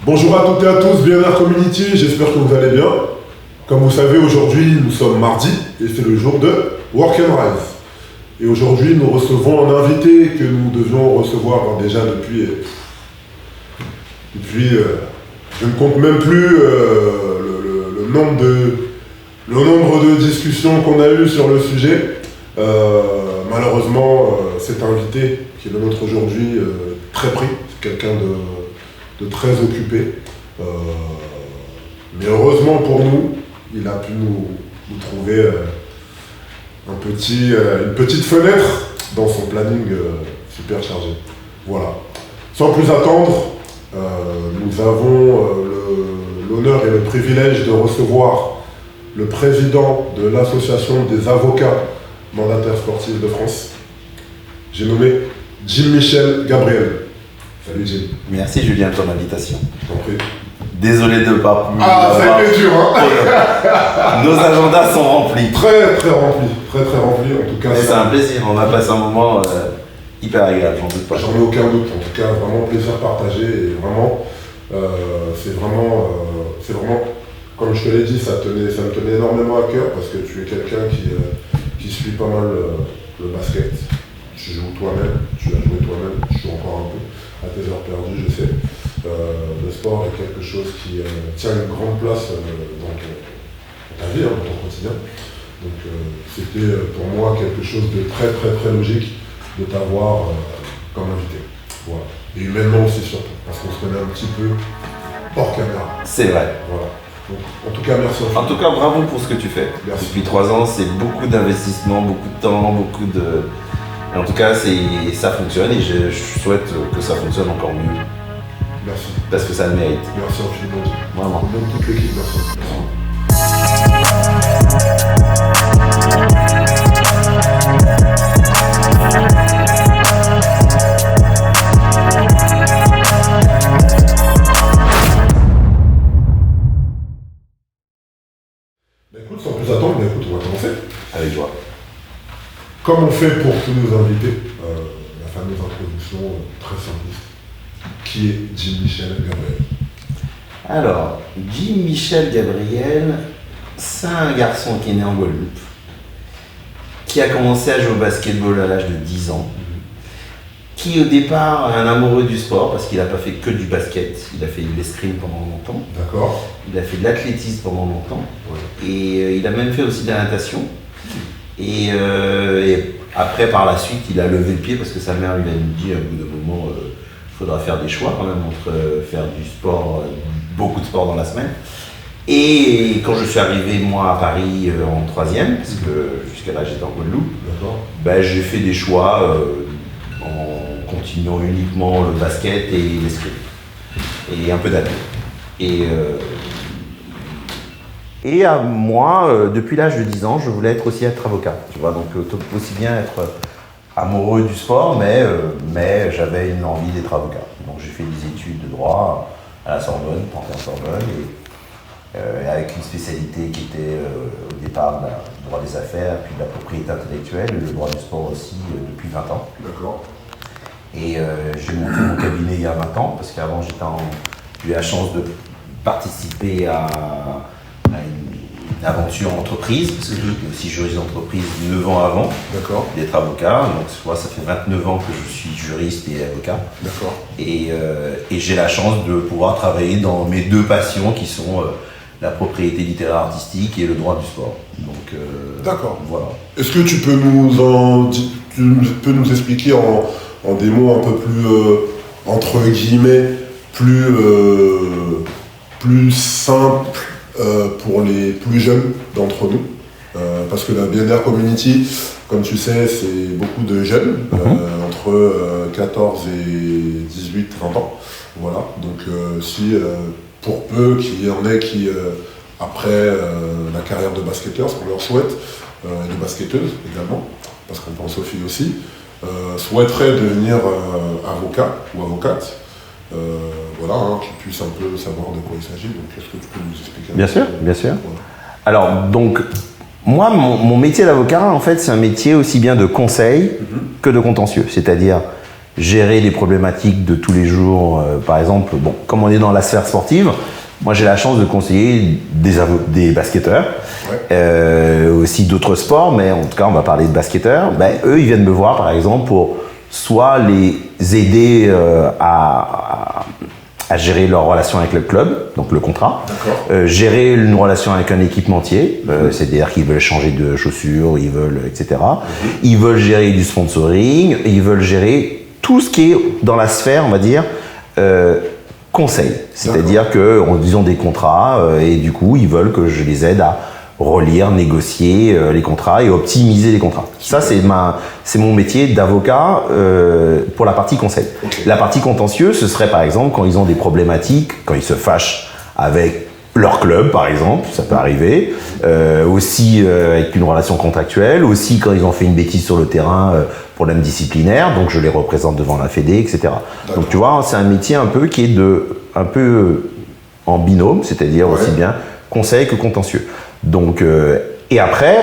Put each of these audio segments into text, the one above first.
Bonjour à toutes et à tous, BNR Community, j'espère que vous allez bien. Comme vous savez, aujourd'hui nous sommes mardi et c'est le jour de Work and Rise. Et aujourd'hui nous recevons un invité que nous devions recevoir déjà depuis je ne compte même plus le nombre de discussions qu'on a eues sur le sujet. Malheureusement, cet invité qui est le nôtre aujourd'hui très pris, c'est quelqu'un de très occupé. Mais heureusement pour nous, il a pu nous trouver une petite fenêtre dans son planning super chargé. Voilà. Sans plus attendre, nous avons l'honneur et le privilège de recevoir le président de l'association des avocats mandataires sportifs de France. J'ai nommé Jim-Michel Gabriel. Salut Jim. Merci Julien pour l'invitation. Je t'en prie. Désolé de ne pas plus. Ah, ça a été dur, hein. Nos agendas sont remplis. Très remplis en tout cas. Mais c'est un plaisir, on a passé un moment hyper agréable, j'en doute pas. J'en ai aucun doute, en tout cas vraiment plaisir partagé et vraiment, c'est vraiment, comme je te l'ai dit, ça me tenait énormément à cœur parce que tu es quelqu'un qui suit pas mal le basket. Tu joues toi-même, tu as joué toi-même, tu joues encore un peu à tes heures perdues, je sais. Le sport est quelque chose qui tient une grande place dans ta vie, dans ton quotidien. Donc c'était pour moi quelque chose de très logique de t'avoir comme invité. Voilà. Et humainement aussi surtout, parce qu'on se connaît un petit peu hors caméra. C'est vrai. Voilà. Donc, en tout cas, merci. En tout cas, bravo pour ce que tu fais. Merci. Depuis 3 ans, c'est beaucoup d'investissement, beaucoup de temps, beaucoup de... Et en tout cas, ça fonctionne et je souhaite que ça fonctionne encore mieux. Merci. Parce que ça le mérite. Merci infiniment. Vraiment. Au nom de toute l'équipe, merci. Écoute, sans plus attendre, on va commencer. Avec joie. Comme on fait pour tous nos invités, la fameuse introduction très simpliste. Qui est Jim-Michel Gabriel? Alors, Jim-Michel Gabriel, c'est un garçon qui est né en Guadeloupe, qui a commencé à jouer au basketball à l'âge de 10 ans, qui au départ est un amoureux du sport parce qu'il n'a pas fait que du basket, il a fait de l'escrime pendant longtemps. D'accord. Il a fait de l'athlétisme pendant longtemps. Ouais. Et il a même fait aussi de la natation. Et après, par la suite, il a levé le pied parce que sa mère lui a dit à bout d'un moment, il faudra faire des choix quand même entre faire du sport, beaucoup de sport dans la semaine. Et quand je suis arrivé, moi, à Paris en 3e, parce que jusqu'à là j'étais en Guadeloupe, ben, j'ai fait des choix en continuant uniquement le basket et l'escrime. Et un peu d'athlète. Et à moi, depuis l'âge de 10 ans, je voulais aussi être avocat. Tu vois, donc aussi bien être amoureux du sport, mais j'avais une envie d'être avocat. Donc j'ai fait des études de droit à la Sorbonne, Pantin-Sorbonne, et avec une spécialité qui était au départ le droit des affaires, puis de la propriété intellectuelle, et le droit du sport aussi depuis 20 ans. D'accord. Et j'ai monté mon cabinet il y a 20 ans, parce qu'avant j'ai eu la chance de participer à une aventure entreprise, parce que j'étais aussi juriste d'entreprise 9 ans avant d'être avocat. Donc moi, ça fait 29 ans que je suis juriste et avocat. D'accord. Et j'ai la chance de pouvoir travailler dans mes deux passions qui sont la propriété littéraire artistique et le droit du sport. Donc d'accord. Voilà. Est-ce que tu peux nous expliquer en des mots un peu plus entre guillemets plus simples pour les plus jeunes d'entre nous, parce que la BNR Community, comme tu sais, c'est beaucoup de jeunes, entre 14 et 18, 30 ans. Voilà, donc si pour peu qu'il y en ait qui, après la carrière de basketteur, ce qu'on leur souhaite, et de basketteuse également, parce qu'on pense aux filles aussi, souhaiteraient devenir avocat ou avocate, voilà, qu'ils puissent un peu savoir de quoi il s'agit. Donc, est-ce que tu peux nous expliquer? Bien sûr, bien sûr. Voilà. Alors, donc, moi, mon métier d'avocat, en fait, c'est un métier aussi bien de conseil que de contentieux. C'est-à-dire, gérer les problématiques de tous les jours. Par exemple, bon, comme on est dans la sphère sportive, moi j'ai la chance de conseiller des basketteurs, aussi d'autres sports, mais en tout cas on va parler de basketteurs. Ben, eux ils viennent me voir par exemple pour soit les aider à gérer leur relation avec le club, donc le contrat, gérer une relation avec un équipementier, c'est-à-dire qu'ils veulent changer de chaussures, ils veulent, etc. Ils veulent gérer du sponsoring, ils veulent gérer tout ce qui est dans la sphère, on va dire, conseil. C'est-à-dire qu'ils ont des contrats et du coup, ils veulent que je les aide à relire, négocier les contrats et optimiser les contrats. Ça, c'est mon métier d'avocat pour la partie conseil. La partie contentieux, ce serait par exemple quand ils ont des problématiques, quand ils se fâchent avec leur club, par exemple, ça peut arriver, aussi avec une relation contractuelle, aussi quand ils ont fait une bêtise sur le terrain, problème disciplinaire, donc je les représente devant la Fédé, etc. Donc tu vois, c'est un métier un peu qui est un peu en binôme, c'est-à-dire aussi bien conseil que contentieux. Donc, et après,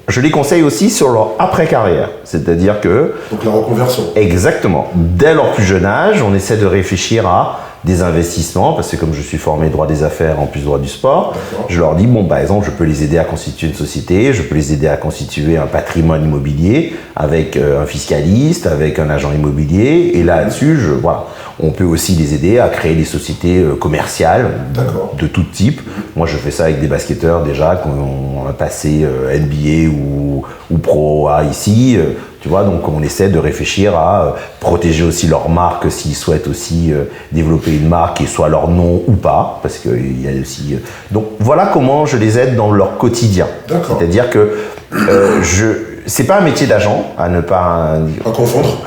je les conseille aussi sur leur après-carrière, c'est-à-dire que... Donc la reconversion. Exactement. Dès leur plus jeune âge, on essaie de réfléchir à des investissements, parce que comme je suis formé droit des affaires en plus droit du sport, je leur dis, bon, par exemple, je peux les aider à constituer une société, je peux les aider à constituer un patrimoine immobilier avec un fiscaliste, avec un agent immobilier, et là-dessus, voilà. On peut aussi les aider à créer des sociétés commerciales de tout type. Moi, je fais ça avec des basketteurs déjà, qu'on a passé NBA ou Pro A ici. Tu vois, donc on essaie de réfléchir à protéger aussi leur marque s'ils souhaitent aussi développer une marque et soit leur nom ou pas, parce qu'il y a aussi... Donc voilà comment je les aide dans leur quotidien. C'est-à-dire que c'est pas un métier d'agent à ne pas confondre.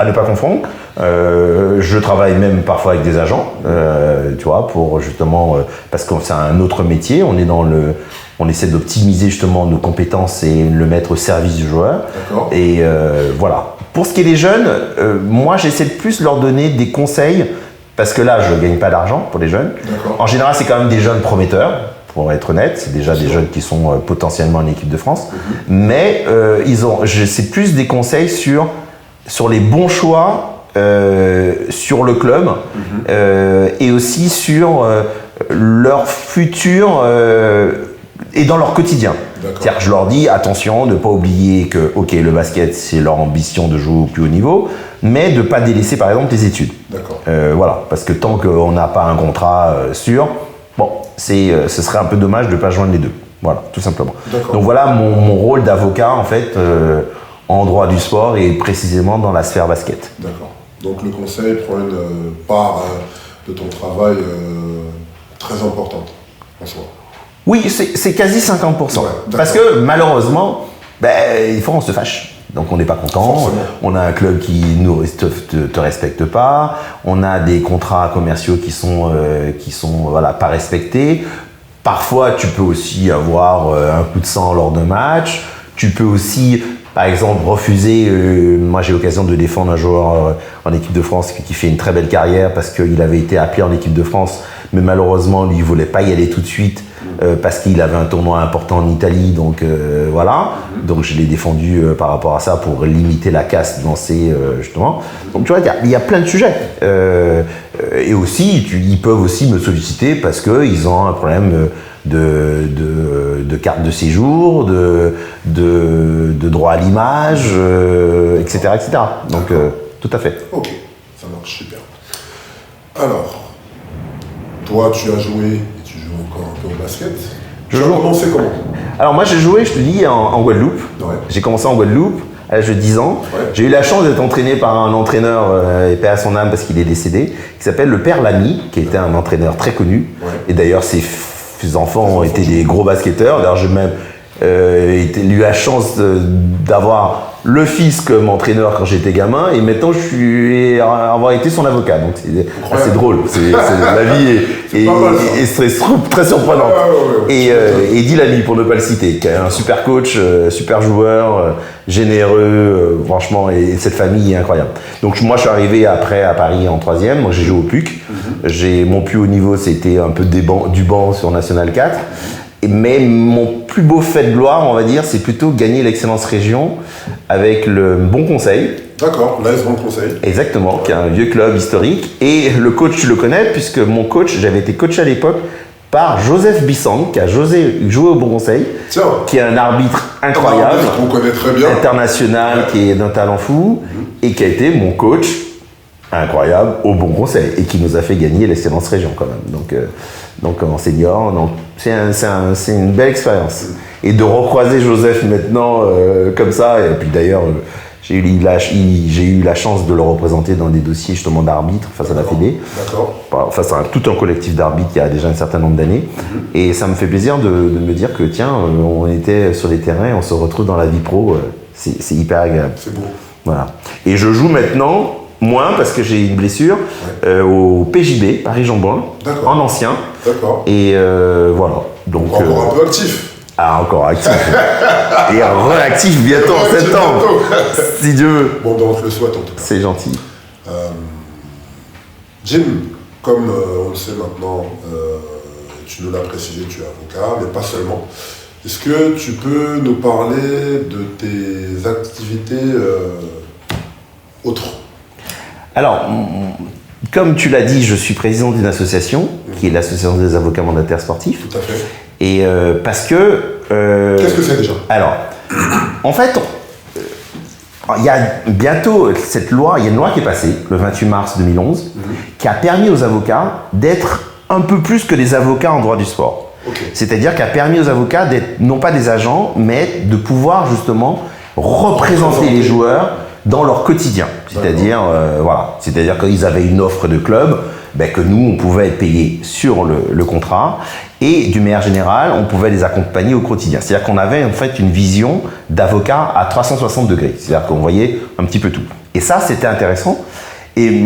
Je travaille même parfois avec des agents, tu vois, pour justement parce que c'est un autre métier. On essaie d'optimiser justement nos compétences et le mettre au service du joueur. Et voilà. Pour ce qui est des jeunes, moi j'essaie de plus leur donner des conseils parce que là je ne gagne pas d'argent pour les jeunes. En général, c'est quand même des jeunes prometteurs. Pour être honnête, c'est déjà des jeunes qui sont potentiellement en équipe de France. Mais c'est plus des conseils sur les bons choix sur le club et aussi sur leur futur et dans leur quotidien. C'est-à-dire que je leur dis attention, de ne pas oublier que le basket c'est leur ambition de jouer au plus haut niveau, mais de ne pas délaisser par exemple les études. Voilà, parce que tant qu'on n'a pas un contrat sûr, ce serait un peu dommage de ne pas joindre les deux. Voilà, tout simplement. Donc voilà mon rôle d'avocat en fait en droit du sport et précisément dans la sphère basket. Donc le conseil prend une part de ton travail très importante en soi. Oui, c'est quasi 50%. Parce que malheureusement, des fois on se fâche. Donc on n'est pas content, on a un club qui ne te respecte pas, on a des contrats commerciaux qui sont voilà, pas respectés. Parfois tu peux aussi avoir un coup de sang lors d'un match, tu peux aussi par exemple refuser, moi j'ai l'occasion de défendre un joueur en équipe de France qui fait une très belle carrière parce qu'il avait été appelé en équipe de France, mais malheureusement lui il ne voulait pas y aller tout de suite. Parce qu'il avait un tournoi important en Italie, donc voilà. Donc je l'ai défendu par rapport à ça pour limiter la casse dans ces justement. Donc tu vois, il y a plein de sujets. Et aussi, ils peuvent aussi me solliciter parce qu'ils ont un problème de carte de séjour, de droit à l'image, etc., etc. Donc tout à fait. Ok, ça marche super. Alors, toi tu as joué. Encore un peu au basket. Tu as commencé comment? Alors moi j'ai joué, je te dis, en Guadeloupe. J'ai commencé en Guadeloupe à l'âge de 10 ans. J'ai eu la chance d'être entraîné par un entraîneur, et paix à son âme parce qu'il est décédé, qui s'appelle le Père Lamy, qui était un entraîneur très connu. Et d'ailleurs ses enfants ont été des gros basketteurs. D'ailleurs j'ai même eu la chance d'avoir le fils comme entraîneur quand j'étais gamin et maintenant je suis avoir été son avocat, donc c'est assez drôle, la vie est très surprenante. Et Dilani, pour ne pas le citer, qui est un super coach, super joueur, généreux, franchement, et cette famille est incroyable. Donc moi je suis arrivé après à Paris en 3e, moi j'ai joué au PUC, mon plus haut niveau c'était un peu du banc sur National 4. Mais mon plus beau fait de gloire, on va dire, c'est plutôt gagner l'excellence région avec le bon conseil D'accord, l'AS Bon Conseil. Exactement, qui est un vieux club historique. Et le coach, tu le connais, puisque mon coach, j'avais été coaché à l'époque par Joseph Bissang, qui a joué au Bon Conseil, qui est un arbitre incroyable, qu'on connaît très bien, international, qui est d'un talent fou, et qui a été mon coach incroyable au Bon Conseil, et qui nous a fait gagner l'excellence région quand même. Donc en senior, c'est une belle expérience. Et de recroiser Joseph maintenant comme ça, et puis d'ailleurs, j'ai eu la chance de le représenter dans des dossiers justement d'arbitre face à la Fédé. D'accord. Face à tout un collectif d'arbitres qui a déjà un certain nombre d'années. Et ça me fait plaisir de me dire que tiens, on était sur les terrains, on se retrouve dans la vie pro, c'est hyper agréable. C'est beau. Voilà. Et je joue maintenant, moins parce que j'ai une blessure, au PJB, Paris-Jean-Bouin, en ancien. D'accord. Et voilà. Donc, encore un peu actif. Ah, encore actif. Et réactif bientôt en septembre. Si Dieu veut. Bon, ben on te le souhaite en tout cas. C'est gentil. Jim, comme on le sait maintenant, tu nous l'as précisé, tu es avocat, mais pas seulement. Est-ce que tu peux nous parler de tes activités autres? Alors, comme tu l'as dit, je suis président d'une association, qui est l'association des avocats mandataires sportifs. Tout à fait. Et parce que... Qu'est-ce que c'est déjà? Alors, en fait, il y a bientôt cette loi, il y a une loi qui est passée le 28 mars 2011, qui a permis aux avocats d'être un peu plus que des avocats en droit du sport. Okay. C'est-à-dire qui a permis aux avocats d'être non pas des agents, mais de pouvoir justement représenter les joueurs dans leur quotidien. C'est-à-dire, voilà, c'est-à-dire qu'ils avaient une offre de club, que nous, on pouvait être payés sur le contrat, et d'une manière générale, on pouvait les accompagner au quotidien. C'est-à-dire qu'on avait en fait une vision d'avocat à 360 degrés. C'est-à-dire qu'on voyait un petit peu tout. Et ça, c'était intéressant. Et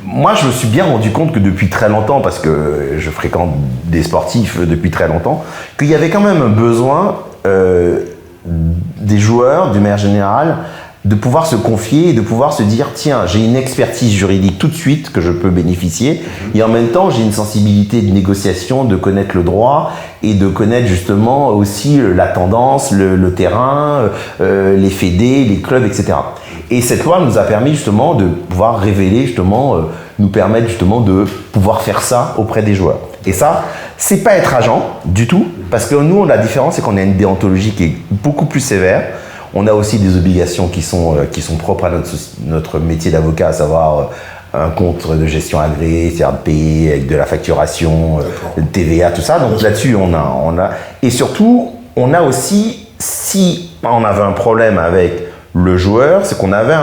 moi, je me suis bien rendu compte que depuis très longtemps, parce que je fréquente des sportifs depuis très longtemps, qu'il y avait quand même un besoin des joueurs, d'une manière générale, de pouvoir se confier et de pouvoir se dire tiens, j'ai une expertise juridique tout de suite que je peux bénéficier et en même temps j'ai une sensibilité de négociation, de connaître le droit et de connaître justement aussi la tendance, le terrain, les fédés, les clubs, etc. Et cette loi nous a permis justement de pouvoir révéler justement, nous permettre justement de pouvoir faire ça auprès des joueurs. Et ça, c'est pas être agent du tout, parce que nous, la différence, c'est qu'on a une déontologie qui est beaucoup plus sévère. On a aussi des obligations qui sont propres à notre métier d'avocat, à savoir un compte de gestion agréé, c'est-à-dire de payer avec de la facturation, TVA, tout ça. Donc là-dessus, on a... Et surtout, on a aussi, si on avait un problème avec le joueur, c'est qu'on avait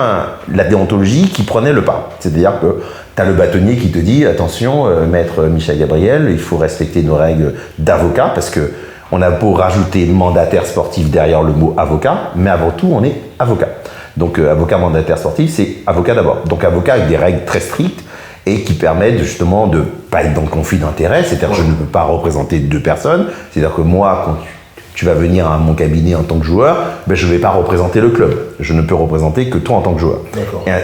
la déontologie qui prenait le pas. C'est-à-dire que tu as le bâtonnier qui te dit « Attention, maître Michel Gabriel, il faut respecter nos règles d'avocat parce que on a beau rajouter mandataire sportif derrière le mot avocat, mais avant tout, on est avocat. Donc, avocat mandataire sportif, c'est avocat d'abord. Donc, avocat avec des règles très strictes et qui permettent justement de ne pas être dans le conflit d'intérêts. C'est-à-dire que je ne peux pas représenter deux personnes. C'est-à-dire que moi, quand tu vas venir à mon cabinet en tant que joueur, je ne vais pas représenter le club. Je ne peux représenter que toi en tant que joueur.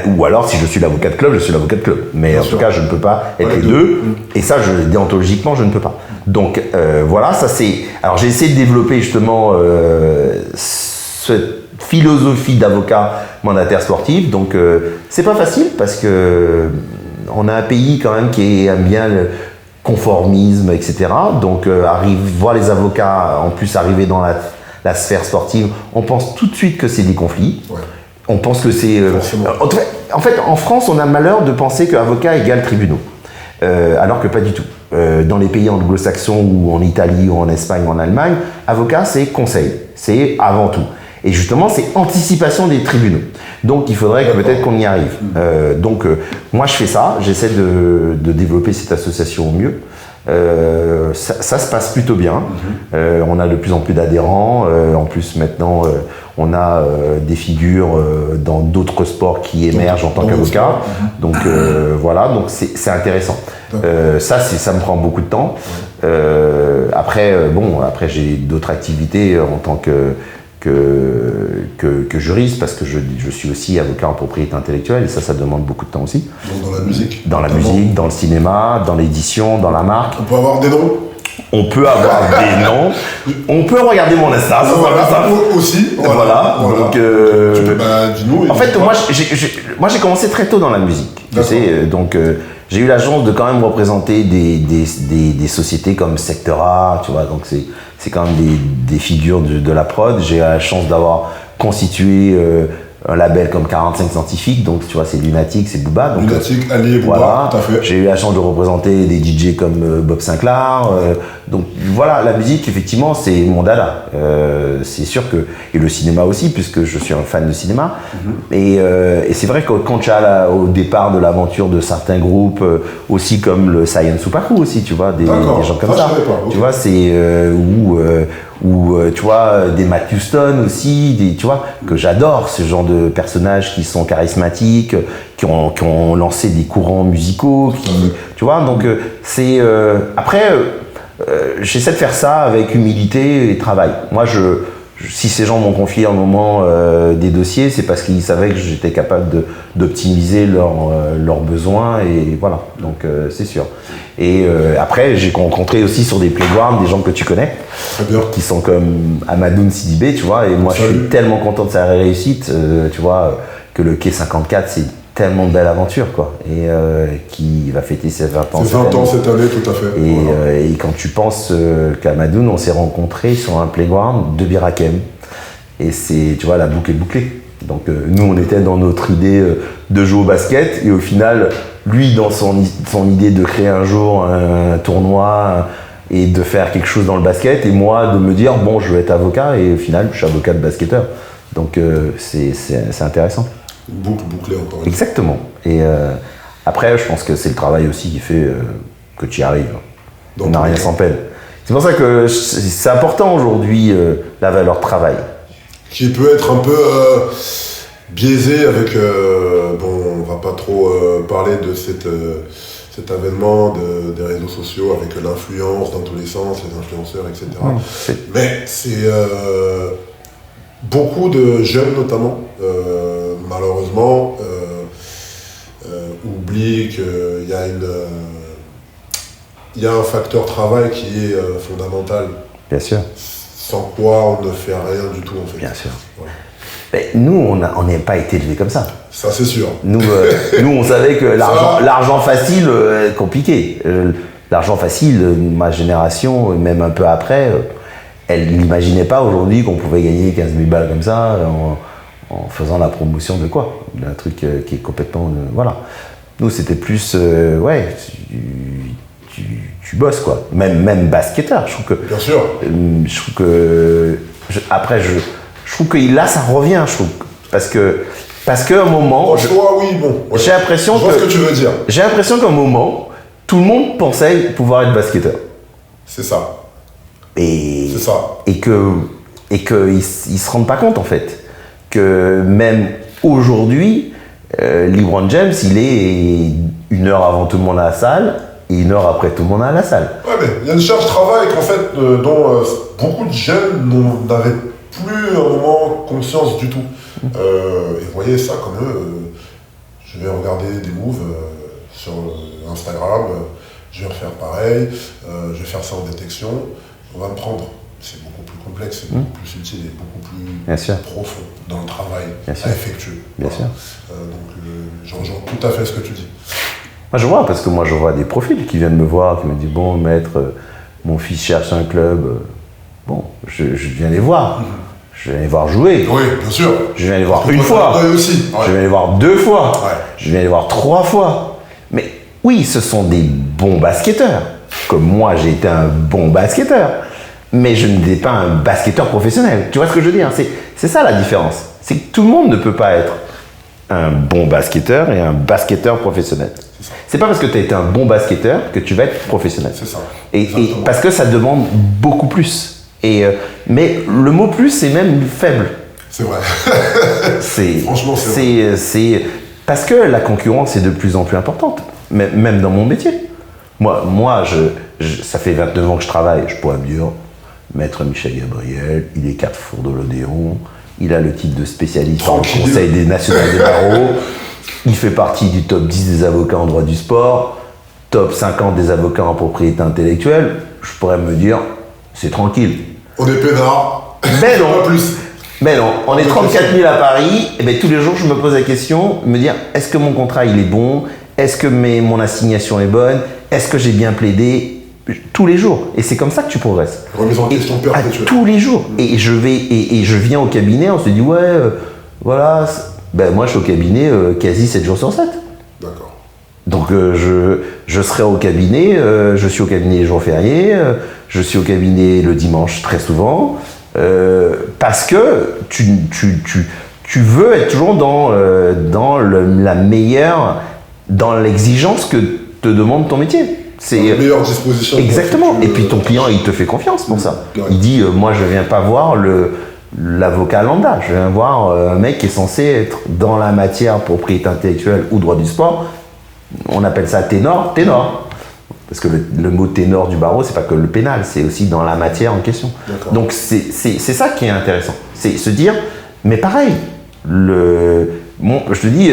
Ou alors, si je suis l'avocat de club, je suis l'avocat de club. Mais en tout cas, je ne peux pas être les deux. Et ça, déontologiquement, je ne peux pas. Donc voilà, ça c'est... Alors j'ai essayé de développer justement cette philosophie d'avocat mandataire sportif. Donc c'est pas facile parce que on a un pays quand même qui aime bien le conformisme, etc. Donc voir les avocats en plus arriver dans la sphère sportive, on pense tout de suite que c'est des conflits. Ouais. On pense que c'est... en fait, en France, on a le malheur de penser qu'avocat égale tribunaux. Alors que pas du tout. Dans les pays anglo-saxons ou en Italie ou en Espagne ou en Allemagne, avocat c'est conseil, c'est avant tout. Et justement c'est anticipation des tribunaux. Donc il faudrait que peut-être qu'on y arrive. Moi je fais ça, j'essaie de développer cette association au mieux. Ça se passe plutôt bien. On a de plus en plus d'adhérents. En plus maintenant on a des figures dans d'autres sports qui émergent en tant qu'avocat. Donc voilà, donc c'est intéressant. Ça me prend beaucoup de temps. Après j'ai d'autres activités en tant que juriste, parce que je suis aussi avocat en propriété intellectuelle, et ça demande beaucoup de temps aussi. Donc dans la musique? Dans la musique, dans le cinéma, dans l'édition, dans la marque. On peut avoir des noms? On peut avoir des noms. On peut regarder mon Insta, ça. Aussi. Voilà. Donc, dis-nous. En fait, moi, j'ai commencé très tôt dans la musique. Tu sais, donc j'ai eu la chance de quand même représenter des sociétés comme Sectora, tu vois. Donc c'est quand même des figures de la prod. J'ai eu la chance d'avoir constitué un label comme 45 Scientifiques, donc tu vois, c'est Lunatic, c'est Booba. Donc, Lunatic, Ali et Booba, voilà. tout à fait. J'ai eu la chance de représenter des DJ comme Bob Sinclair. Donc voilà, la musique, effectivement, c'est mon dada. C'est sûr que. Et le cinéma aussi, puisque je suis un fan de cinéma. Et c'est vrai que quand tu as au départ de l'aventure de certains groupes, aussi comme le Science Supaku aussi, tu vois, des gens comme ça. Tu vois, c'est ou tu vois, des Matt Houston aussi, tu vois, que j'adore, ce genre de personnages qui sont charismatiques, qui ont lancé des courants musicaux, tu vois, donc c'est... après, j'essaie de faire ça avec humilité et travail. Moi, si ces gens m'ont confié un moment des dossiers, c'est parce qu'ils savaient que j'étais capable d'optimiser leurs besoins, et voilà, donc c'est sûr. Et après, j'ai rencontré aussi sur des playgrounds des gens que tu connais, qui sont comme Amadoun Sidibé, tu vois, et moi je suis tellement content de sa réussite, tu vois, que le Quai 54, c'est tellement de belle aventure, quoi, et qui va fêter ses 20 ans. Ses 20 ans cette année, tout à fait. Et quand tu penses qu'Amadoun, on s'est rencontrés sur un playground de Bir Hakeim, et c'est, tu vois, la boucle est bouclée. Donc nous, on était dans notre idée de jouer au basket, et au final, lui, dans son idée de créer un jour un tournoi et de faire quelque chose dans le basket, et moi de me dire, bon, je veux être avocat, et au final, je suis avocat de basketteur. Donc c'est intéressant. Boucle bouclée encore. Exactement. Et après, je pense que c'est le travail aussi qui fait que tu y arrives. On n'a rien sans peine. C'est pour ça que c'est important aujourd'hui, la valeur travail. Qui peut être un peu biaisé avec... bon, on va pas trop parler de cet avènement des réseaux sociaux avec l'influence dans tous les sens, les influenceurs, etc. Mais c'est... beaucoup de jeunes notamment, malheureusement, oublient qu'il y a un facteur travail qui est fondamental. Bien sûr. Sans quoi on ne fait rien du tout, en fait. Bien sûr. Voilà. Mais nous, on n'est pas été élevés comme ça. Ça, c'est sûr. Nous, on savait que l'argent facile, compliqué. L'argent facile, ma génération, même un peu après, elle n'imaginait pas aujourd'hui qu'on pouvait gagner 15 000 balles comme ça en faisant la promotion de quoi? D'un truc qui est complètement... voilà. Nous, c'était plus... ouais, tu bosses, quoi. Même basketteur, je trouve que... Bien sûr. Je trouve que... Après, je trouve que là, ça revient, je trouve. Parce qu'à un moment... oui, bon. Ouais. J'ai l'impression je vois ce que tu veux dire. J'ai l'impression qu'à un moment, tout le monde pensait pouvoir être basketteur. C'est ça. Et, c'est ça. Et qu'ils se rendent pas compte, en fait, que même aujourd'hui, LeBron James, il est 1 heure avant tout le monde à la salle et 1 heure après tout le monde à la salle. Ouais, mais il y a une charge de travail qu'en fait, dont beaucoup de jeunes n'avaient plus à un moment conscience du tout. Et vous voyez ça comme eux, je vais regarder des moves sur Instagram, je vais refaire pareil, je vais faire ça en détection, on va me prendre. C'est beaucoup plus complexe, c'est beaucoup plus subtil et beaucoup plus profond dans le travail à effectuer. Bien sûr. Donc je rejoins tout à fait ce que tu dis. Moi je vois, parce que moi je vois des profils qui viennent me voir, qui me disent bon maître, mon fils cherche un club, bon, je viens les voir. Je viens les voir jouer. Oui, bien sûr. Je viens les voir une fois. Aussi. Ouais. Je viens les voir 2 fois. Ouais. Je viens les voir 3 fois. Mais oui, ce sont des bons basketteurs. Comme moi, j'ai été un bon basketteur. Mais je n'étais pas un basketteur professionnel. Tu vois ce que je veux dire? C'est ça la différence. C'est que tout le monde ne peut pas être un bon basketteur et un basketteur professionnel. C'est pas parce que tu as été un bon basketteur que tu vas être professionnel. C'est ça. Et parce que ça demande beaucoup plus. Mais le mot plus, c'est même faible. C'est vrai. Franchement, c'est parce que la concurrence est de plus en plus importante, même dans mon métier. Moi, ça fait 29 ans que je travaille. Je pourrais me dire, Maître Michel Gabriel, il est 4 fours de l'Odéon, il a le titre de spécialiste au Conseil des national des barreaux, il fait partie du top 10 des avocats en droit du sport, top 50 des avocats en propriété intellectuelle. je pourrais me dire, c'est tranquille. On est peinard. Mais non. Pas plus. Mais non, on est 34 000 à Paris, et bien tous les jours je me pose la question, me dire est-ce que mon contrat il est bon, est-ce que mon assignation est bonne, est-ce que j'ai bien plaidé, tous les jours. Et c'est comme ça que tu progresses. Remise en question perpétuelle. Tous les jours. Et je viens au cabinet, on se dit ouais, voilà, ben moi je suis au cabinet quasi 7 jours sur 7. D'accord. Donc je serai au cabinet, je suis au cabinet les jours fériés, je suis au cabinet le dimanche très souvent. Parce que tu veux être toujours dans la meilleure, dans l'exigence que te demande ton métier. C'est la meilleure disposition. Exactement. Et puis ton client, il te fait confiance pour ça. Ouais. Il dit, moi je viens pas voir l'avocat lambda, je viens voir un mec qui est censé être dans la matière propriété intellectuelle ou droit du sport. On appelle ça ténor. Parce que le mot ténor du barreau, c'est pas que le pénal, c'est aussi dans la matière en question. Donc c'est ça qui est intéressant. C'est se dire, mais pareil, je te dis,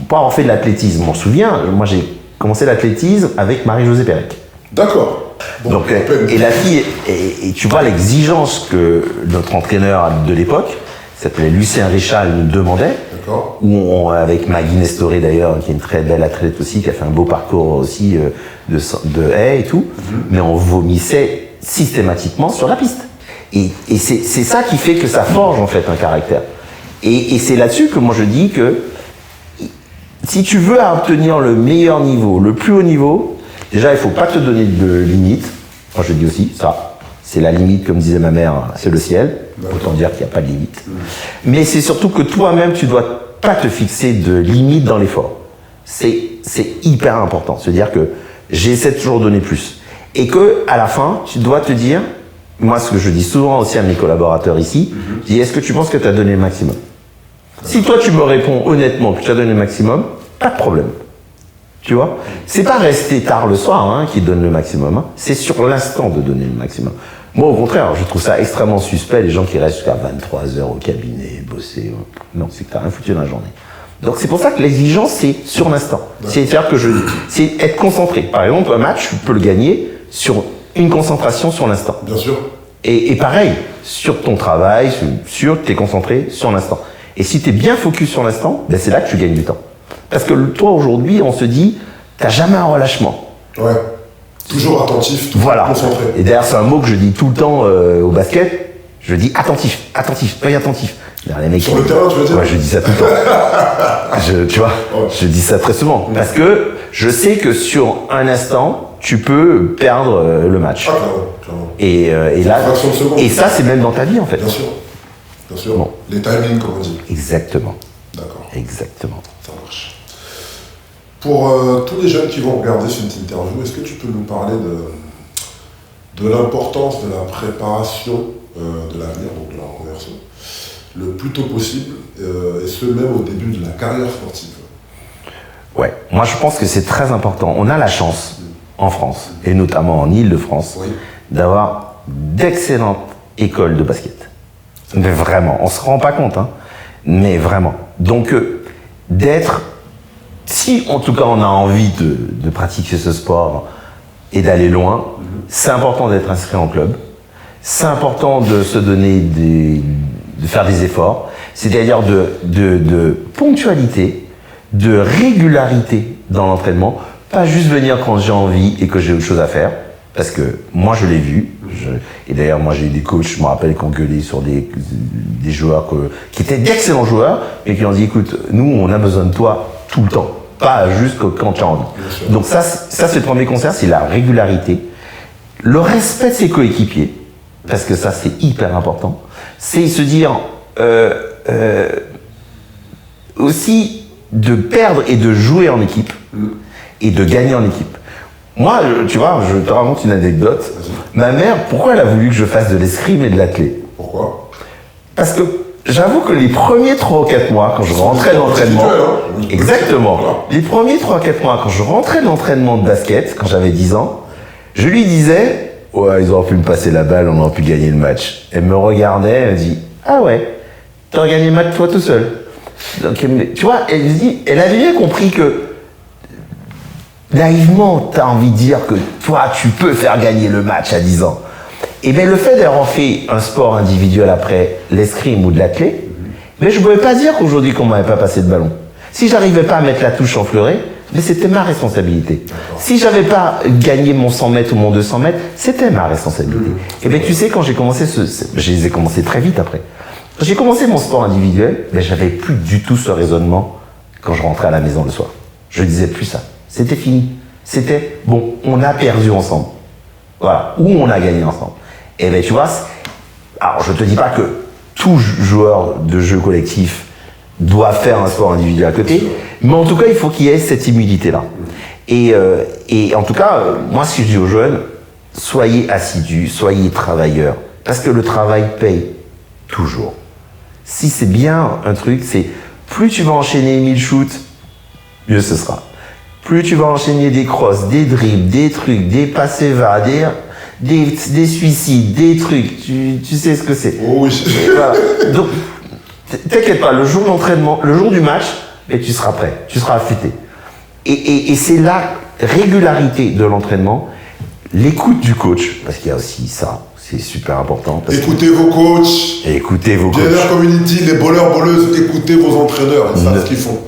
pour avoir fait de l'athlétisme, on se souvient, moi j'ai commencé l'athlétisme avec Marie-Josée Pérec. D'accord. Bon, donc, et la fille, et tu vois l'exigence que notre entraîneur de l'époque, qui s'appelait Lucien Richal, nous demandait. Où avec Maggie Nestoré d'ailleurs, qui est une très belle athlète aussi, qui a fait un beau parcours aussi de haies et tout, mais on vomissait systématiquement sur la piste. Et c'est ça qui fait que ça forge en fait un caractère. Et c'est là-dessus que moi je dis que si tu veux obtenir le meilleur niveau, le plus haut niveau, déjà il ne faut pas te donner de limite. Moi je dis aussi ça. C'est la limite, comme disait ma mère, c'est le ciel. Autant dire qu'il n'y a pas de limite. Mais c'est surtout que toi-même, tu ne dois pas te fixer de limite dans l'effort. C'est hyper important. C'est-à-dire que j'essaie de toujours donner plus. Et qu'à la fin, tu dois te dire, moi ce que je dis souvent aussi à mes collaborateurs ici, je dis, est-ce que tu penses que tu as donné le maximum? Si toi tu me réponds honnêtement que tu as donné le maximum, pas de problème. Tu vois, c'est pas rester tard le soir qui donne le maximum, c'est sur l'instant de donner le maximum. Moi, au contraire, je trouve ça extrêmement suspect, les gens qui restent jusqu'à 23h au cabinet, bosser. Non, c'est que t'as rien foutu dans la journée. Donc c'est pour ça que l'exigence, c'est sur l'instant. C'est-à-dire que c'est être concentré. Par exemple, un match, tu peux le gagner sur une concentration sur l'instant. Bien sûr. Et pareil, sur ton travail, t'es concentré sur l'instant. Et si t'es bien focus sur l'instant, ben c'est là que tu gagnes du temps. Parce que toi, aujourd'hui, on se dit, t'as jamais un relâchement. Ouais. Toujours attentif, toujours concentré. Et d'ailleurs, c'est un mot que je dis tout le temps au basket. Je dis attentif, œil attentif. Les mecs, sur le terrain, tu veux dire? Ouais, je dis ça tout le temps. Tu vois, je dis ça très souvent. Parce que je sais que sur un instant, tu peux perdre le match. Ah, clairement. Et là, et ça, c'est même dans ta vie, en fait. Bien sûr. Bon. Les timings, comme on dit. Exactement. D'accord. Exactement. Ça marche. Pour tous les jeunes qui vont regarder cette interview, est-ce que tu peux nous parler de l'importance de la préparation de l'avenir, donc de la reconversion, le plus tôt possible, et ce même au début de la carrière sportive? Ouais, moi je pense que c'est très important. On a la chance en France, et notamment en Île-de-France, d'avoir d'excellentes écoles de basket. Mais vraiment, on ne se rend pas compte, mais vraiment. Donc si en tout cas on a envie de pratiquer ce sport et d'aller loin, c'est important d'être inscrit en club, c'est important de se donner de faire des efforts, c'est-à-dire de ponctualité, de régularité dans l'entraînement, pas juste venir quand j'ai envie et que j'ai autre chose à faire, parce que moi je l'ai vu, et d'ailleurs moi j'ai eu des coachs, je me rappelle, qui ont gueulé sur des joueurs qui étaient d'excellents joueurs, mais qui ont dit écoute, nous on a besoin de toi tout le temps. Pas juste quand tu as envie. Donc ça c'est le premier conseil, c'est la régularité. Le respect de ses coéquipiers, parce que ça c'est hyper important. C'est se dire aussi de perdre et de jouer en équipe et de gagner en équipe. Moi, tu vois, je te raconte une anecdote. Ma mère, pourquoi elle a voulu que je fasse de l'escrime et de l'athlé? Pourquoi? Parce que j'avoue que les premiers 3 ou 4 mois, quand je rentrais de l'entraînement, exactement, les premiers 3 ou 4 mois, quand je rentrais de l'entraînement de basket, quand j'avais 10 ans, je lui disais, ouais, ils auraient pu me passer la balle, on aurait pu gagner le match. Elle me regardait, elle me dit, ah ouais, t'aurais gagné le match toi tout seul. Donc, tu vois, elle avait bien compris que naïvement, tu as envie de dire que toi, tu peux faire gagner le match à 10 ans. Et bien, le fait d'avoir fait un sport individuel après l'escrime ou de l'athlète, mais je ne pouvais pas dire qu'aujourd'hui, qu'on ne m'avait pas passé de ballon. Si j'arrivais pas à mettre la touche en fleuret, mais c'était ma responsabilité. Si j'avais pas gagné mon 100 mètres ou mon 200 mètres, c'était ma responsabilité. Et bien, tu sais, quand j'ai commencé je les ai commencé très vite après. Quand j'ai commencé mon sport individuel, ben, j'avais plus du tout ce raisonnement quand je rentrais à la maison le soir. Je disais plus ça. C'était fini. C'était, bon, on a perdu ensemble. Voilà. Ou on a gagné ensemble. Et ben, tu vois, alors je te dis pas que tout joueur de jeu collectif doit faire un sport individuel à côté, mais en tout cas, il faut qu'il y ait cette humilité-là. Et en tout cas, moi, ce que je dis aux jeunes, soyez assidus, soyez travailleurs, parce que le travail paye toujours. Si c'est bien un truc, c'est plus tu vas enchaîner 1000 shoots, mieux ce sera. Plus tu vas enchaîner des crosses, des dribbles, des trucs, des passes va, des suicides, des trucs, tu sais ce que c'est. Oh oui. Voilà. Donc, t'inquiète pas, le jour d'entraînement, le jour du match, et tu seras prêt, tu seras affûté. Et c'est la régularité de l'entraînement, l'écoute du coach, parce qu'il y a aussi ça, c'est super important. Écoutez vos coachs. Écoutez vos coachs. Gainer Community, les bowlers, bowleuses, écoutez vos entraîneurs, ils savent ce qu'ils font.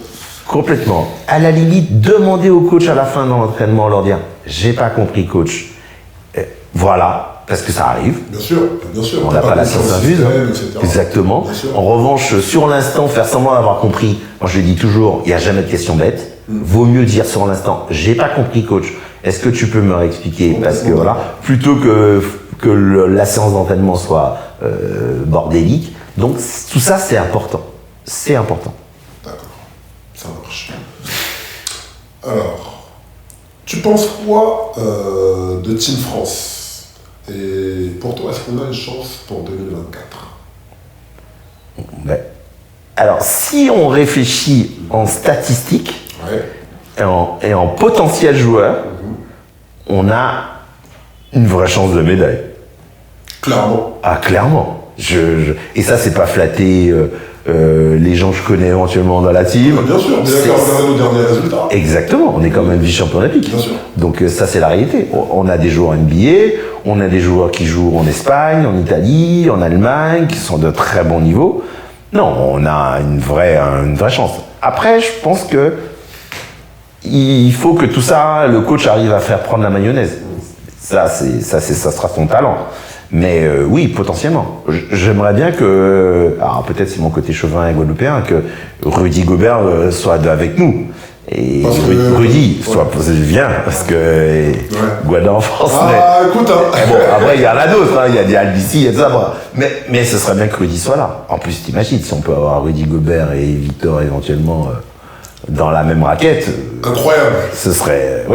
Complètement. À la limite, demandez au coach à la fin de l'entraînement, leur dire « J'ai pas compris, coach. » Voilà, parce que ça arrive. Bien sûr, bien sûr. On n'a pas la science infuse. Exactement. En revanche, sur l'instant, faire semblant d'avoir compris, moi je le dis toujours, il n'y a jamais de question bête. Vaut mieux dire sur l'instant, j'ai pas compris, coach. Est-ce que tu peux me réexpliquer? Parce que voilà, plutôt que la séance d'entraînement soit bordélique. Donc tout ça, c'est important. C'est important. D'accord, ça marche. Alors, tu penses quoi de Team France? Et pour toi, est-ce qu'on a une chance pour 2024? Ouais. Alors, si on réfléchit en statistiques et en potentiel joueur, on a une vraie chance de médaille. Clairement. Ah, clairement. Et ça, c'est pas flatter les gens que je connais éventuellement dans la team. Bien sûr, on est d'accord, on regarde nos derniers résultats. Exactement, on est quand même vice-champion olympique. Bien sûr. Donc ça, c'est la réalité. On a des joueurs NBA, on a des joueurs qui jouent en Espagne, en Italie, en Allemagne, qui sont de très bons niveaux. Non, on a une vraie chance. Après, je pense que il faut que tout ça, le coach arrive à faire prendre la mayonnaise. Ça sera son talent. Mais oui, potentiellement. J'aimerais bien que, alors peut-être c'est mon côté chauvin et guadeloupéen, que Rudy Gobert soit avec nous. Et Rudy viens, parce que Guadeloupe en France. Écoute, bon, après il y a la nôtre, hein, il y a des Albici, il y a tout ça. Mais ce serait bien que Rudy soit là. En plus, t'imagines, si on peut avoir Rudy Gobert et Victor éventuellement dans la même raquette. Incroyable. Ce serait,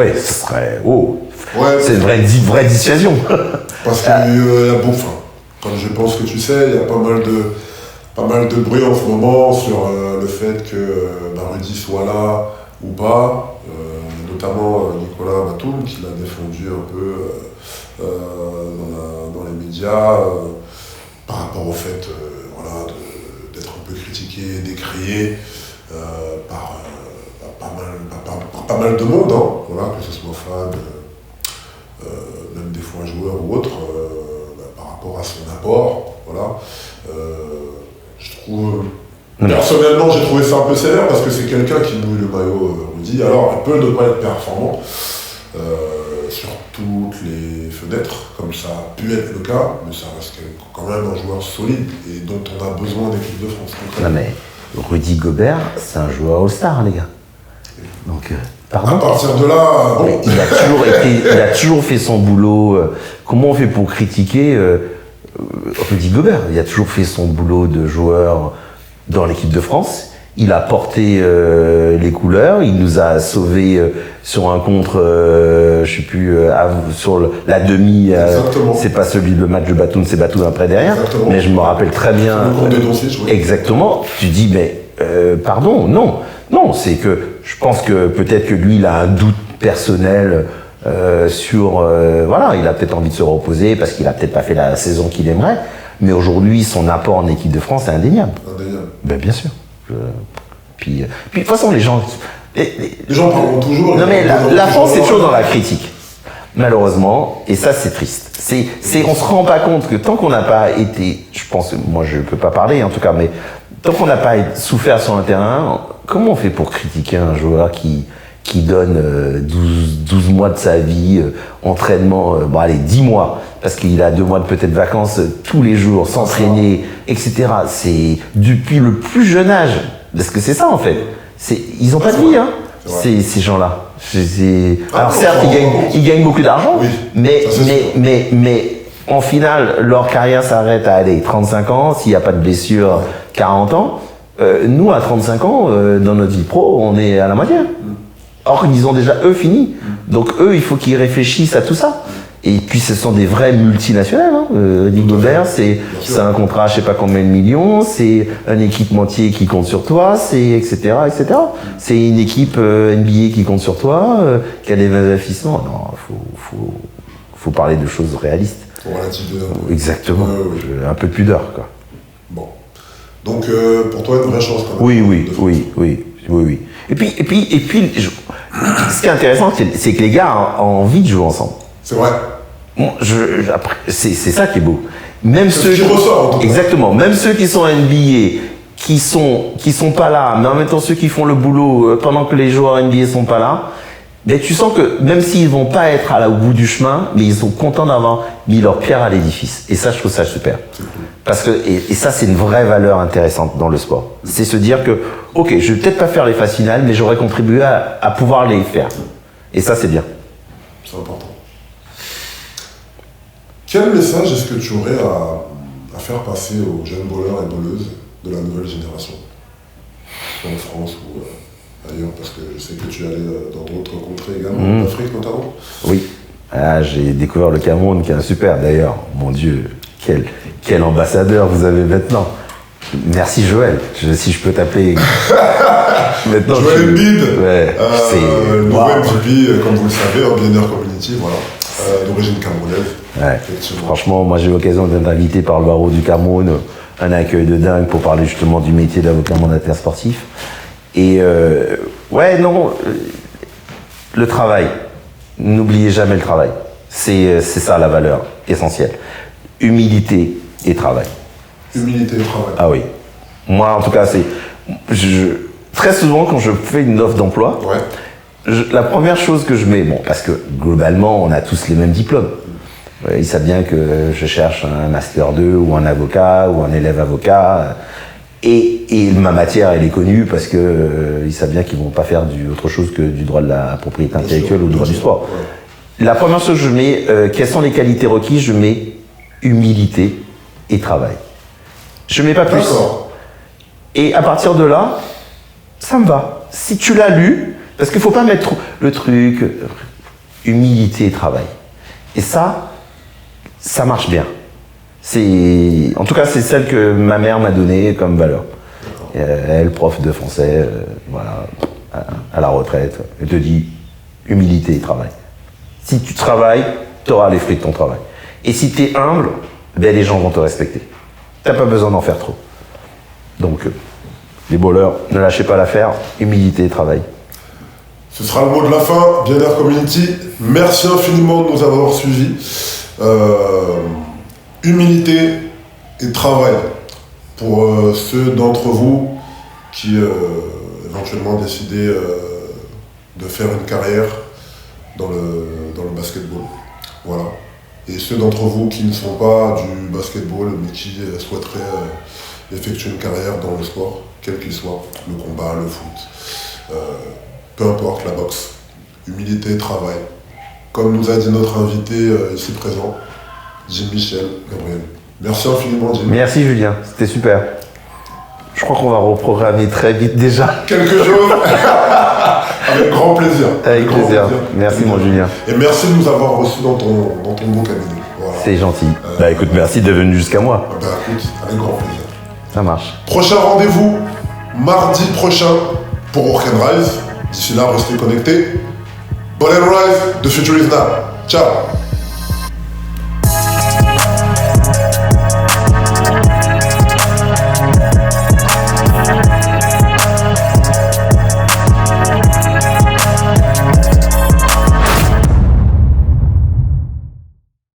oh. Ouais, c'est une vraie dissuasion. Parce qu'il y a comme je pense que tu sais, il y a pas mal de bruit en ce moment sur le fait que Rudy soit là ou pas, notamment Nicolas Batum qui l'a défendu un peu dans les médias par rapport au fait d'être un peu critiqué, décrié par pas mal de monde, hein, que ce soit fan, même des fois joueur ou autre, par rapport à son apport, voilà. Je trouve, personnellement, j'ai trouvé ça un peu sévère parce que c'est quelqu'un qui mouille le maillot, Rudy. Alors, il peut ne pas être performant sur toutes les fenêtres, comme ça a pu être le cas, mais ça reste quand même un joueur solide et dont on a besoin d'équipe de France. Non mais Rudy Gobert, c'est un joueur All-Star, les gars. Donc, pardon. À partir de là, bon. Il a toujours fait son boulot. Comment on fait pour critiquer Rudy Gobert? Il a toujours fait son boulot de joueur dans l'équipe de France. Il a porté les couleurs. Il nous a sauvés sur un contre, je sais plus, sur la demi. C'est pas celui de match de Batum, c'est Batum après derrière. Exactement. Mais je me rappelle très bien. Exactement. Tu dis mais pardon, non. Non, c'est que je pense que peut-être que lui, il a un doute personnel sur... voilà, il a peut-être envie de se reposer parce qu'il a peut-être pas fait la saison qu'il aimerait. Mais aujourd'hui, son apport en équipe de France est indéniable. Indéniable. Ben, bien sûr. Puis de toute façon, les gens Les gens parleront toujours. Non mais la France est toujours dans la critique, malheureusement, et ça c'est triste. On se rend pas compte que tant qu'on n'a pas été, je pense, moi je peux pas parler en tout cas, mais tant qu'on n'a pas souffert sur un terrain, comment on fait pour critiquer un joueur qui donne 12 mois de sa vie, entraînement, 10 mois, parce qu'il a 2 mois de peut-être vacances tous les jours, s'entraîner, etc. C'est depuis le plus jeune âge, parce que c'est ça en fait. Ils n'ont pas de vie, hein, ces gens-là. Alors certes, ils gagnent beaucoup d'argent, oui, mais en final, leur carrière s'arrête à 35 ans, s'il n'y a pas de blessure, 40 ans. Nous, à 35 ans, dans notre vie pro, on est à la moitié. Or, ils ont déjà, eux, fini. Donc, eux, il faut qu'ils réfléchissent à tout ça. Et puis, ce sont des vrais multinationales. Rudy Gobert, c'est un contrat, je sais pas combien de millions, c'est un équipementier qui compte sur toi, c'est etc., etc. C'est une équipe NBA qui compte sur toi, qui a des investissements. Non, faut parler de choses réalistes. Exactement. Un peu de pudeur, quoi. Bon. Donc, pour toi, une vraie chance, quand même. Oui. Et puis, ce qui est intéressant, c'est que les gars ont envie de jouer ensemble. C'est vrai. Bon, c'est ça qui est beau. Même ceux qui ressort, en tout cas. Exactement. Même ceux qui sont NBA, qui sont pas là, mais en même temps ceux qui font le boulot pendant que les joueurs NBA sont pas là, mais tu sens que même s'ils vont pas être au bout du chemin, mais ils sont contents d'avoir mis leur pierre à l'édifice. Et ça, je trouve ça super. Parce que, et ça, c'est une vraie valeur intéressante dans le sport. C'est se dire que, ok, je vais peut-être pas faire les phases finales, mais j'aurais contribué à pouvoir les faire. Et ça, c'est bien. C'est important. Quel message est-ce que tu aurais à faire passer aux jeunes bowlers et bowleuses de la nouvelle génération, en France ou ailleurs, parce que je sais que tu es allé dans d'autres contrées également, en Afrique notamment. Oui, j'ai découvert le Cameroun, qui est un super d'ailleurs. Mon Dieu, quel ambassadeur vous avez maintenant. Merci Joël, si je peux t'appeler. Maintenant, Joël Bid, c'est nouveau MVP, comme vous le savez, en Gainer Community, voilà, d'origine camerounaise. Ouais. Franchement, moi j'ai eu l'occasion d'être invité par le barreau du Cameroun, un accueil de dingue pour parler justement du métier d'avocat mandataire sportif. Et le travail, n'oubliez jamais le travail. C'est ça la valeur essentielle. Humilité et travail. Humilité et travail. Ah oui. Moi en tout cas, très souvent quand je fais une offre d'emploi, la première chose que je mets, parce que globalement on a tous les mêmes diplômes. Ils savent bien que je cherche un Master 2 ou un avocat ou un élève avocat. Et ma matière, elle est connue parce que ils savent bien qu'ils vont pas faire autre chose que du droit de la propriété intellectuelle ou du droit du sport. Ouais. La première chose que je mets, quelles sont les qualités requises, je mets humilité et travail. Je mets pas plus. Et à partir de là, ça me va. Si tu l'as lu, parce qu'il faut pas mettre le truc, humilité et travail. Et ça marche bien. En tout cas, c'est celle que ma mère m'a donnée comme valeur. Elle, prof de français, voilà, à la retraite, elle te dit humilité et travail. Si tu travailles, tu auras les fruits de ton travail. Et si tu es humble, les gens vont te respecter. Tu n'as pas besoin d'en faire trop. Donc, les bowlers, ne lâchez pas l'affaire, humilité et travail. Ce sera le mot de la fin, Gainer Community. Merci infiniment de nous avoir suivis. Humilité et travail pour ceux d'entre vous qui éventuellement décidaient de faire une carrière dans le basketball. Voilà. Et ceux d'entre vous qui ne sont pas du basketball mais qui souhaiteraient effectuer une carrière dans le sport, quel qu'il soit, le combat, le foot, peu importe, la boxe. Humilité et travail. Comme nous a dit notre invité ici présent, Jim Michel Gabriel. Merci infiniment, Jim. Merci, Julien. C'était super. Je crois qu'on va reprogrammer très vite déjà. Quelque chose. Avec grand plaisir. Avec grand plaisir. Merci, mon Julien. Et merci de nous avoir reçus dans ton beau cabinet. Voilà. C'est gentil. Écoute, merci d'être venu jusqu'à moi. Écoute, avec grand plaisir. Ça marche. Prochain rendez-vous, mardi prochain pour Work and Rise. D'ici là, restez connectés. Ball and Rise, the future is now. Ciao.